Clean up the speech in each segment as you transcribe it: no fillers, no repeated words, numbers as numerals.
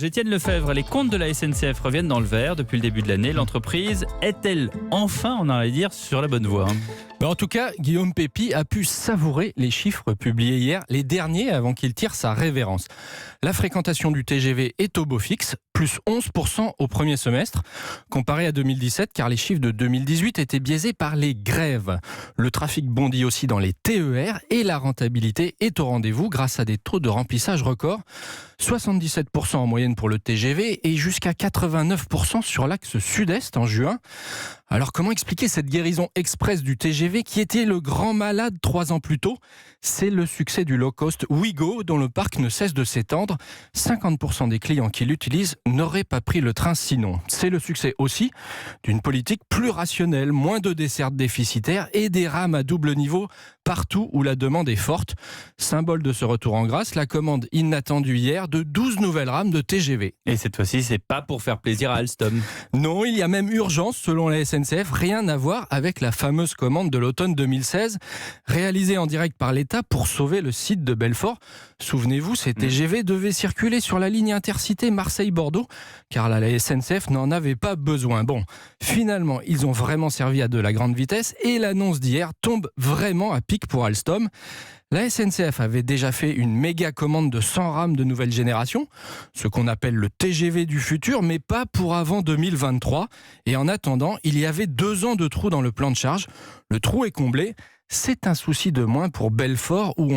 large. Étienne Lefebvre, les comptes de la SNCF reviennent dans le vert depuis le début de l'année. L'entreprise est-elle enfin, on allait dire, sur la bonne voie? En tout cas, Guillaume Pépi a pu savourer les chiffres publiés hier, les derniers avant qu'il tire sa révérence. La fréquentation du TGV est au beau fixe, plus 11% au premier semestre, comparé à 2017, car les chiffres de 2018 étaient biaisés par les grèves. Le trafic bondit aussi dans les TER et la rentabilité est au rendez-vous grâce à des taux de remplissage records. 77% en moyenne pour le TGV et jusqu'à 89% sur l'axe sud-est en juin. Alors comment expliquer cette guérison express du TGV qui était le grand malade 3 ans plus tôt? C'est le succès du low-cost Ouigo dont le parc ne cesse de s'étendre. 50% des clients qui l'utilisent n'auraient pas pris le train sinon. C'est le succès aussi d'une politique plus rationnelle, moins de dessertes déficitaires et des rames à double niveau partout où la demande est forte. Symbole de ce retour en grâce, la commande inattendue hier de 12 nouvelles rames de TGV. Et cette fois-ci, c'est pas pour faire plaisir à Alstom. Non, il y a même urgence selon la SNCF, rien à voir avec la fameuse commande de l'automne 2016, réalisée en direct par l'État pour sauver le site de Belfort. Souvenez-vous, ces TGV devaient circuler sur la ligne intercité Marseille-Bordeaux, car la SNCF n'en avait pas besoin. Bon, finalement, ils ont vraiment servi à de la grande vitesse et l'annonce d'hier tombe vraiment à pic pour Alstom. La SNCF avait déjà fait une méga commande de 100 rames de nouvelle génération, ce qu'on appelle le TGV du futur, mais pas pour avant 2023. Et en attendant, il y avait 2 ans de trou dans le plan de charge. Le trou est comblé. C'est un souci de moins pour Belfort où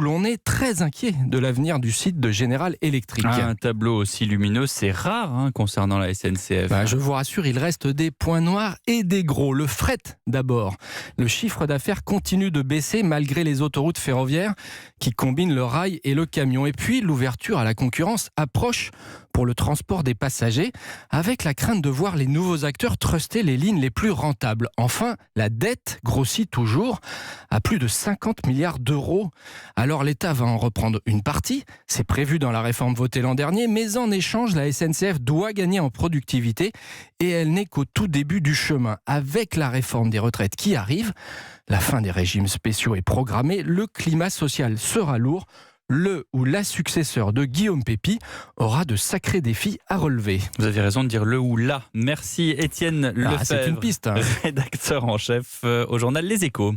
l'on est très inquiet de l'avenir du site de General Electric. Un tableau aussi lumineux, c'est rare concernant la SNCF. Je vous rassure, il reste des points noirs et des gros. Le fret d'abord. Le chiffre d'affaires continue de baisser malgré les autoroutes ferroviaires qui combinent le rail et le camion. Et puis l'ouverture à la concurrence approche pour le transport des passagers, avec la crainte de voir les nouveaux acteurs truster les lignes les plus rentables. Enfin, la dette grossit toujours à plus de 50 milliards d'euros. Alors l'État va en reprendre une partie, c'est prévu dans la réforme votée l'an dernier, mais en échange, la SNCF doit gagner en productivité et elle n'est qu'au tout début du chemin. Avec la réforme des retraites qui arrive, la fin des régimes spéciaux est programmée, le climat social sera lourd. Le ou la successeur de Guillaume Pépi aura de sacrés défis à relever. Vous avez raison de dire le ou la. Merci Étienne Lefebvre, c'est une piste. Rédacteur en chef au journal Les Échos.